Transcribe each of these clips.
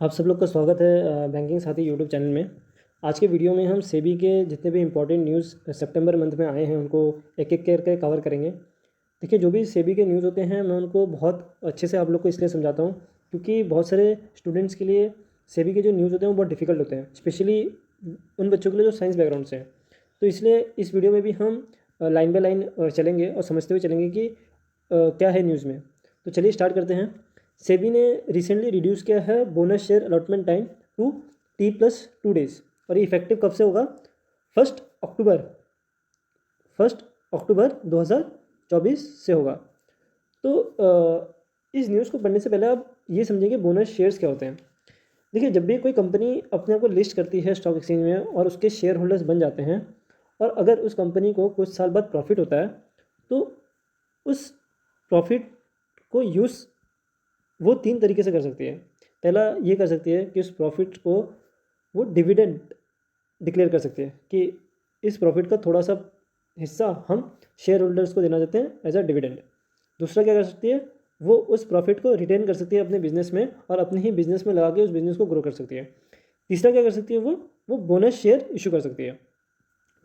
आप सब लोग का स्वागत है बैंकिंग साथी यूट्यूब चैनल में। आज के वीडियो में हम सेबी के जितने भी इम्पोर्टेंट न्यूज़ सितंबर मंथ में आए हैं उनको एक एक करके कवर करेंगे। देखिए, जो भी सेबी के न्यूज़ होते हैं मैं उनको बहुत अच्छे से आप लोग को इसलिए समझाता हूँ क्योंकि बहुत सारे स्टूडेंट्स के लिए सेबी के जो न्यूज़ होते हैं वो बहुत डिफिकल्ट होते हैं, स्पेशली उन बच्चों के लिए जो साइंस बैकग्राउंड से हैं। तो इसलिए इस वीडियो में भी हम लाइन बाय लाइन चलेंगे और समझते हुए चलेंगे कि क्या है न्यूज़ में। तो चलिए स्टार्ट करते हैं। सेबी ने रिसेंटली रिड्यूस किया है bonus share allotment time to T+2 days और ये इफेक्टिव कब से होगा? फर्स्ट अक्टूबर 2024 से होगा। तो इस न्यूज़ को पढ़ने से पहले आप ये समझें कि बोनस शेयर्स क्या होते हैं। देखिए, जब भी कोई कंपनी अपने आप को लिस्ट करती है स्टॉक एक्सचेंज में और उसके शेयर होल्डर्स बन जाते हैं और अगर उस कंपनी को कुछ साल बाद प्रॉफिट होता है तो उस प्रॉफिट को यूज़ वो 3 तरीके से कर सकती है। पहला ये कर सकती है कि उस प्रॉफिट को वो डिविडेंड डिक्लेयर कर सकती है कि इस प्रॉफिट का थोड़ा सा हिस्सा हम शेयर होल्डर्स को देना चाहते हैं एज अ डिविडेंड। दूसरा क्या कर सकती है, वो उस प्रॉफिट को रिटेन कर सकती है अपने बिजनेस में और अपने ही बिजनेस में लगा के उस बिजनेस को ग्रो कर सकती है। तीसरा क्या कर सकती है, वो बोनस शेयर इशू कर सकती है।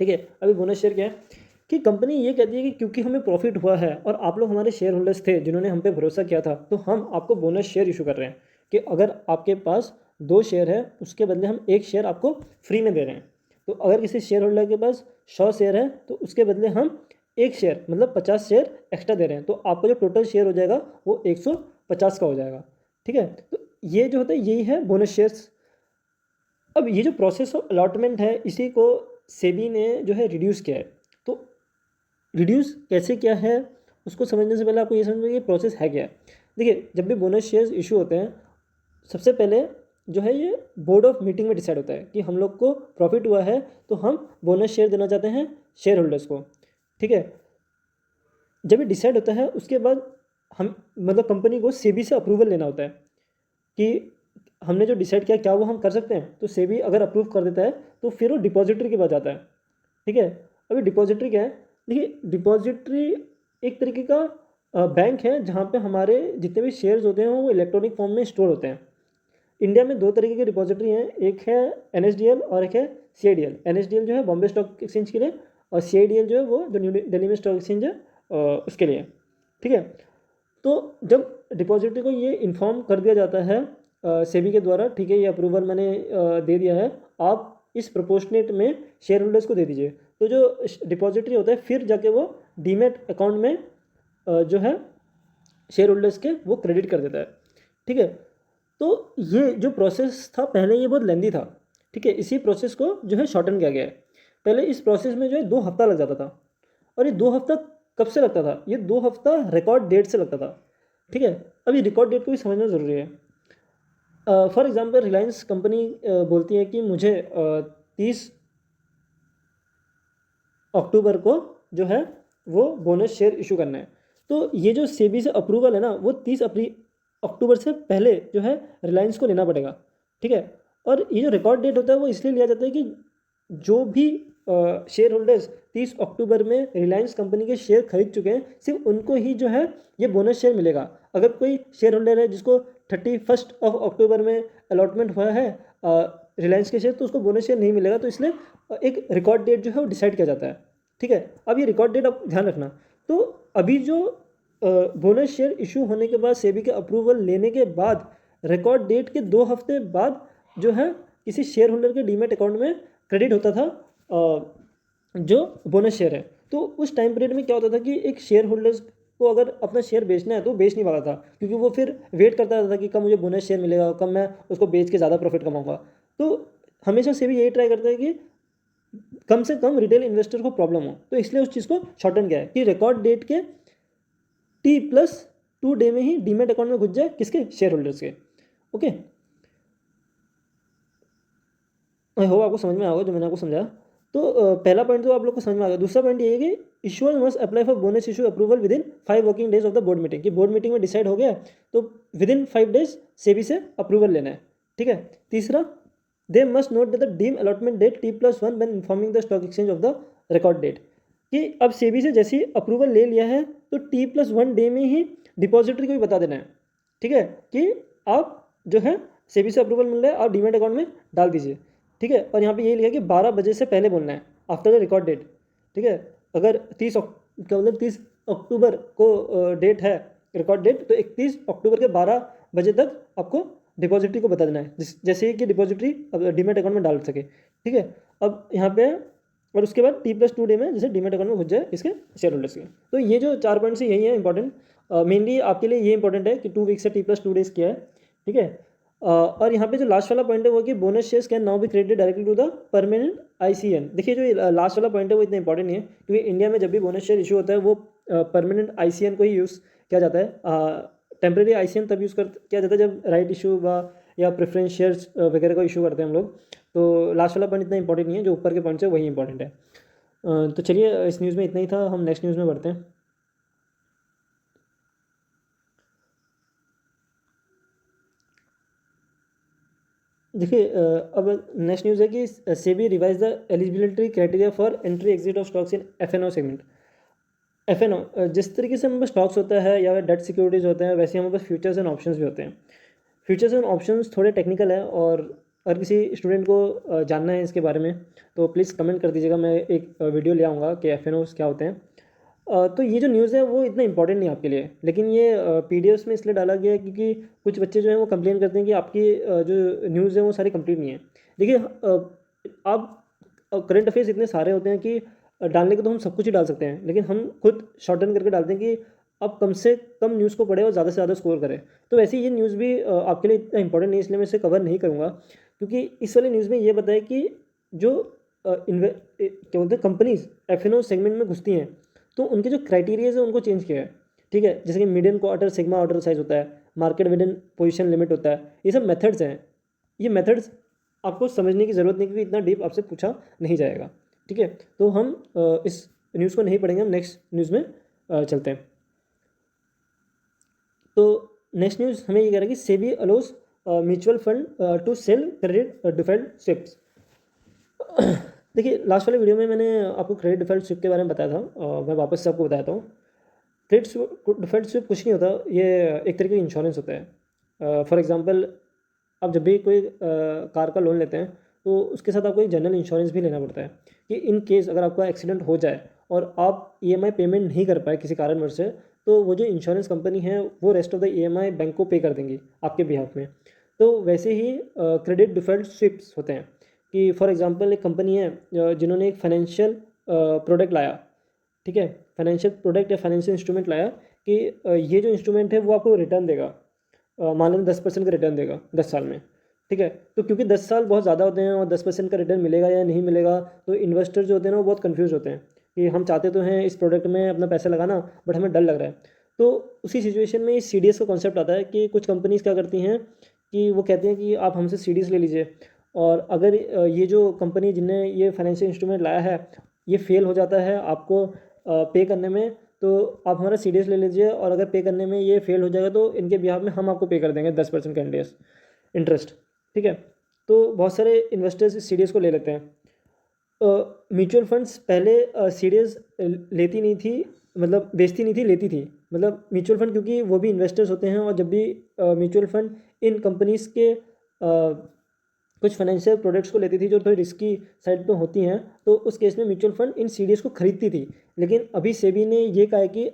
ठीक है, अभी बोनस शेयर क्या है कि कंपनी ये कहती है कि क्योंकि हमें प्रॉफिट हुआ है और आप लोग हमारे शेयर होल्डर्स थे जिन्होंने हम पे भरोसा किया था, तो हम आपको बोनस शेयर इशू कर रहे हैं कि अगर आपके पास 2 शेयर है उसके बदले हम 1 शेयर आपको फ्री में दे रहे हैं। तो अगर किसी शेयर होल्डर के पास 100 शेयर है तो उसके बदले हम 1 शेयर मतलब 50 शेयर एक्स्ट्रा दे रहे हैं, तो आपका जो टोटल शेयर हो जाएगा वो 150 का हो जाएगा। ठीक है, तो ये जो होता है यही है बोनस शेयर्स। अब ये जो प्रोसेस ऑफ अलॉटमेंट है इसी को सेबी ने जो है रिड्यूस किया है। तो रिड्यूस कैसे किया है उसको समझने से पहले आपको ये समझना कि प्रोसेस है क्या है। देखिए, जब भी बोनस शेयर्स इशू होते हैं सबसे पहले जो है ये बोर्ड ऑफ मीटिंग में डिसाइड होता है कि हम लोग को प्रॉफिट हुआ है तो हम बोनस शेयर देना चाहते हैं शेयर होल्डर्स को। ठीक है, जब ये डिसाइड होता है उसके बाद हम मतलब कंपनी को सेबी से अप्रूवल लेना होता है कि हमने जो डिसाइड किया क्या वो हम कर सकते हैं। तो सेबी अगर अप्रूव कर देता है तो फिर वो डिपॉजिटरी के पास जाता है। ठीक है, अभी डिपॉजिटरी क्या है? देखिए, डिपॉजिटरी एक तरीके का बैंक है जहाँ पे हमारे जितने भी शेयर्स होते हैं वो इलेक्ट्रॉनिक फॉर्म में स्टोर होते हैं। इंडिया में 2 तरीके के डिपॉजिटरी हैं, एक है NSDL और एक है CIDL। NSDL जो है बॉम्बे स्टॉक एक्सचेंज के लिए और CIDL जो है वो जो न्यू दिल्ली में स्टॉक एक्सचेंज है उसके लिए। ठीक है, तो जब डिपॉजिटरी को ये इन्फॉर्म कर दिया जाता है सेबी के द्वारा, ठीक है ये अप्रूवल मैंने दे दिया है, आप इस प्रोपोर्शनेट में शेयर होल्डर्स को दे दीजिए। तो जो डिपॉजिटरी होता है फिर जाके वो डीमेट अकाउंट में जो है शेयर होल्डर्स के वो क्रेडिट कर देता है। ठीक है, तो ये जो प्रोसेस था पहले ये बहुत लेंदी था। ठीक है, इसी प्रोसेस को जो है शॉर्टन किया गया है। पहले इस प्रोसेस में जो है 2 हफ्ता लग जाता था और ये 2 हफ्ता कब से लगता था? ये 2 हफ्ता रिकॉर्ड डेट से लगता था। ठीक है, अब ये रिकॉर्ड डेट को भी समझना ज़रूरी है। फॉर एग्जांपल रिलायंस कंपनी बोलती है कि मुझे 30 अक्टूबर को जो है वो बोनस शेयर इशू करना है। तो ये जो सेबी से अप्रूवल है ना वो 30 अक्टूबर से पहले जो है रिलायंस को लेना पड़ेगा। ठीक है, और ये जो रिकॉर्ड डेट होता है वो इसलिए लिया जाता है कि जो भी शेयर होल्डर्स 30 अक्टूबर में रिलायंस कंपनी के शेयर खरीद चुके हैं सिर्फ उनको ही जो है ये बोनस शेयर मिलेगा। अगर कोई शेयर होल्डर है जिसको 31 अक्टूबर में अलॉटमेंट हुआ है रिलायंस के शेयर, तो उसको बोनस शेयर नहीं मिलेगा। तो इसलिए एक रिकॉर्ड डेट जो है वो डिसाइड किया जाता है। ठीक है, अब ये रिकॉर्ड डेट आप ध्यान रखना। तो अभी जो बोनस शेयर इशू होने के बाद सेबी के अप्रूवल लेने के बाद रिकॉर्ड डेट के 2 हफ्ते बाद जो है किसी शेयर होल्डर के डीमेट अकाउंट में क्रेडिट होता था जो बोनस शेयर है। तो उस टाइम पीरियड में क्या होता था कि एक शेयर होल्डर्स को अगर अपना शेयर बेचना है तो बेच नहीं पाता था क्योंकि वो फिर वेट करता था कि कब मुझे बोनस शेयर मिलेगा, कब मैं उसको बेच के ज़्यादा प्रॉफिट कमाऊंगा। तो हमेशा सेबी यही ट्राई करता है कि कम से कम रिटेल इन्वेस्टर को प्रॉब्लम हो, तो इसलिए उस चीज़ को शॉर्टन किया है कि रिकॉर्ड डेट के T+2 डे में ही डीमेट अकाउंट में घुस जाए किसके? शेयर होल्डर्स के। ओके, आई होप आपको समझ में आएगा जो मैंने आपको समझाया। तो पहला पॉइंट तो आप लोग को समझ में आ गया। दूसरा पॉइंट ये है कि issuer must apply for bonus issue approval with in 5 working days of the board meeting. कि बोर्ड मीटिंग में डिसाइड हो गया तो विद इन 5 डेज सेबी से अप्रूवल लेना है। ठीक है, तीसरा they must note the deem allotment date T+1 when informing the stock exchange of the record date. कि अब सेबी से जैसे ही अप्रूवल ले लिया है तो T+1 डे में ही डिपॉजिटरी को भी बता देना है। ठीक है, कि आप जो है सेबी से अप्रूवल मिल रहा है, आप डीमैट अकाउंट में डाल दीजिए, ठीक है। और यहाँ पे ये लिखा है कि 12 बजे से पहले बोलना है, आफ्टर द रिकॉर्ड डेट, ठीक है। अगर 30 को डेट है रिकॉर्ड डेट, तो 31 अक्टूबर के 12 बजे तक आपको डिपॉजिटरी को बता देना है, जैसे कि डिपॉजिटरी डीमैट अकाउंट में डाल सके, ठीक है। अब यहाँ पे, और उसके बाद T+2 डे में जैसे डीमैट अकाउंट में घुस जाए इसके शेयर होल्डर्स के। तो ये जो 4 पॉइंट्स है यही है इंपॉर्टेंट, मेनली आपके लिए ये इंपॉर्टेंट है कि 2 वीक से T+2 डेज किया है, ठीक है। और यहाँ पे जो लास्ट वाला पॉइंट है वो कि bonus shares can now be credited directly to the permanent ICN। देखिए जो लास्ट वाला पॉइंट है वो इतना इंपॉर्टेंट नहीं है, क्योंकि इंडिया में जब भी बोनस शेयर इशू होता है वो परमानेंट ICN को ही यूज़ किया जाता है। टेम्प्रेरी ICN तब यूज़ किया जाता है जब राइट इशू या प्रेफरेंस शेयर्स वगैरह को इशू करते हैं हम लोग। तो लास्ट वाला पॉइंट इतना इंपॉर्टेंट नहीं है, जो ऊपर के पॉइंट्स है वही इंपॉर्टेंट है। तो चलिए इस न्यूज़ में इतना ही था, हम नेक्स्ट न्यूज़ में बढ़ते हैं। देखिए अब नेक्स्ट न्यूज़ है कि SEBI revise the eligibility criteria for entry exit of stocks in FNO segment. FNO जिस तरीके से हमारे पास स्टॉक्स होता है या डेट सिक्योरिटीज़ होते हैं, वैसे हमारे पास फ्यूचर्स एंड ऑप्शंस भी होते हैं। फ्यूचर्स एंड ऑप्शंस थोड़े टेक्निकल है, और अगर किसी स्टूडेंट को जानना है इसके बारे में तो प्लीज़ कमेंट कर दीजिएगा, मैं एक वीडियो ले आऊँगा कि FNOs क्या होते हैं। तो ये जो न्यूज़ है वो इतना इंपॉर्टेंट नहीं है आपके लिए, लेकिन ये PDFs में इसलिए डाला गया है क्योंकि कुछ बच्चे जो हैं वो कंप्लेन करते हैं कि आपकी जो न्यूज़ है वो सारी कंप्लीट नहीं है। देखिए आप करंट अफेयर्स इतने सारे होते हैं कि डालने को तो हम सब कुछ ही डाल सकते हैं, लेकिन हम खुद शॉर्टन करके डालते हैं कि आप कम से कम न्यूज़ को पढ़ें और ज़्यादा से ज़्यादा स्कोर करें। तो वैसे ही ये न्यूज़ भी आपके लिए इतना इंपॉर्टेंट नहीं है, इसलिए मैं इसे कवर नहीं करूँगा, क्योंकि इस वाली न्यूज़ में ये बताया कि जो क्या बोलते हैं कंपनीज FNO सेगमेंट में घुसती हैं तो उनके जो क्राइटेरियाज है उनको चेंज किया है, ठीक है। जैसे कि median quarter sigma order size होता है, मार्केट विदन पोजीशन लिमिट होता है, ये सब मेथड्स हैं। ये मेथड्स आपको समझने की ज़रूरत नहीं, क्योंकि इतना डीप आपसे पूछा नहीं जाएगा, ठीक है। तो हम इस न्यूज़ को नहीं पढ़ेंगे, हम नेक्स्ट न्यूज़ में चलते हैं। तो नेक्स्ट न्यूज़ हमें ये कह रहा है कि SEBI allows mutual fund to sell credit default swaps. देखिए लास्ट वाले वीडियो में मैंने आपको क्रेडिट डिफॉल्ट स्विप के बारे में बताया था, मैं वापस से आपको बताता हूँ। क्रेडिट डिफॉल्ट स्विप कुछ नहीं होता, ये एक तरीके का इंश्योरेंस होता है। फॉर एग्जांपल आप जब भी कोई कार का लोन लेते हैं तो उसके साथ आपको एक जनरल इंश्योरेंस भी लेना पड़ता है, कि इन केस अगर आपका एक्सीडेंट हो जाए और आप EMI पेमेंट नहीं कर पाए किसी कारणवश से, तो वो जो इंश्योरेंस कंपनी है वो rest of the EMI bank को पे कर देंगी आपके बिहाफ में। तो वैसे ही क्रेडिट डिफॉल्ट स्विप्स होते हैं, कि फॉर एग्जांपल एक कंपनी है जिन्होंने एक फाइनेंशियल प्रोडक्ट लाया, ठीक है, फाइनेंशियल प्रोडक्ट या फाइनेंशियल इंस्ट्रूमेंट लाया कि ये जो इंस्ट्रूमेंट है वो आपको रिटर्न देगा, मान लें 10% का रिटर्न देगा 10 साल में, ठीक है। तो क्योंकि 10 साल बहुत ज़्यादा होते हैं और 10% का रिटर्न मिलेगा या नहीं मिलेगा, तो इन्वेस्टर जो होते हैं ना वो बहुत कन्फ्यूज़ होते हैं कि हम चाहते तो हैं इस प्रोडक्ट में अपना पैसा लगाना, बट हमें डर लग रहा है। तो उसी सिचुएशन में इस CDS का कॉन्सेप्ट आता है कि कुछ कंपनीज क्या करती हैं कि वो कहती हैं कि आप हमसे CDS ले लीजिए, और अगर ये जो कंपनी जिनने ये फाइनेंशियल इंस्ट्रूमेंट लाया है ये फेल हो जाता है आपको पे करने में, तो आप हमारा CDS ले लीजिए, और अगर पे करने में ये फेल हो जाएगा तो इनके बिहाफ में हम आपको पे कर देंगे 10% का इंटरेस्ट, ठीक है। तो बहुत सारे इन्वेस्टर्स इस CDS को ले लेते हैं। म्यूचुअल फंड्स पहले CDS लेती नहीं थी, मतलब बेचती नहीं थी, लेती थी। मतलब म्यूचुअल फंड क्योंकि वो भी इन्वेस्टर्स होते हैं, और जब भी म्यूचुअल फंड इन कंपनीज़ के कुछ फाइनेंशियल प्रोडक्ट्स को लेती थी जो थोड़ी रिस्की साइड पे होती हैं, तो उस केस में म्यूचुअल फंड इन CDS को खरीदती थी। लेकिन अभी सेबी ने ये कहा है कि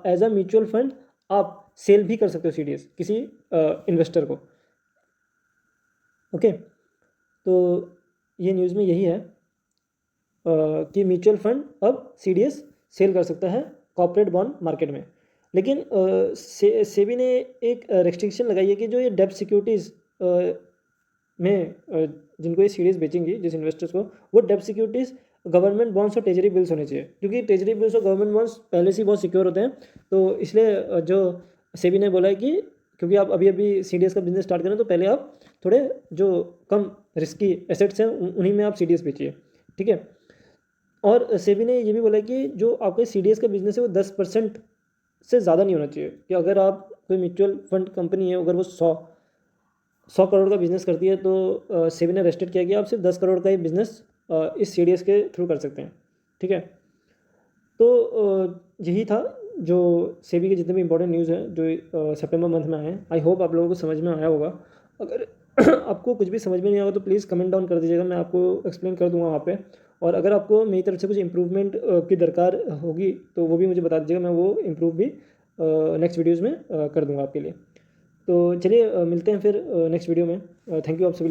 एज अ म्यूचुअल फंड आप सेल भी कर सकते हो CDS किसी इन्वेस्टर को, ओके। तो ये न्यूज़ में यही है कि म्यूचुअल फंड अब CDS सेल कर सकता है कॉर्पोरेट बॉन्ड मार्केट में। लेकिन सेबी ने एक रेस्ट्रिक्शन लगाई है कि जो ये डेब्ट सिक्योरिटीज़ में जिनको ये CDS बेचेंगी जिस इन्वेस्टर्स को, वो डेब्ट सिक्योरिटीज़ गवर्नमेंट बॉन्ड्स और ट्रेजरी बिल्स होने चाहिए, क्योंकि ट्रेजरी बिल्स और गवर्नमेंट बॉन्ड्स पहले से ही बहुत सिक्योर होते हैं। तो इसलिए जो सेबी ने बोला है कि क्योंकि आप अभी अभी CDS का बिजनेस स्टार्ट करें तो पहले आप थोड़े जो कम रिस्की एसेट्स हैं उन्हीं में आप CDS बेचिए, ठीक है। और सेबी ने ये भी बोला कि जो आपका CDS का बिजनेस है वो 10% से ज़्यादा नहीं होना चाहिए, कि अगर आप कोई म्यूचुअल फंड कंपनी है अगर वो 100 करोड़ का बिजनेस करती है तो सेबी ने रेस्ट्रिक्ट किया कि आप सिर्फ 10 करोड़ का ही बिजनेस इस CDS के थ्रू कर सकते हैं, ठीक है। तो यही था जो सेबी के जितने भी इंपॉर्टेंट न्यूज़ हैं जो सितंबर मंथ में आए हैं। आई होप आप लोगों को समझ में आया होगा। अगर आपको कुछ भी समझ में नहीं आएगा तो प्लीज़ कमेंट डाउन कर दीजिएगा, मैं आपको एक्सप्लेन कर दूंगा वहाँ पे। और अगर आपको मेरी तरफ से कुछ इम्प्रूवमेंट की दरकार होगी तो वो भी मुझे बता दीजिएगा, मैं वो इम्प्रूव भी नेक्स्ट वीडियोज़ में कर दूंगा आपके लिए। तो चलिए मिलते हैं फिर नेक्स्ट वीडियो में। थैंक यू आप सभी लोग।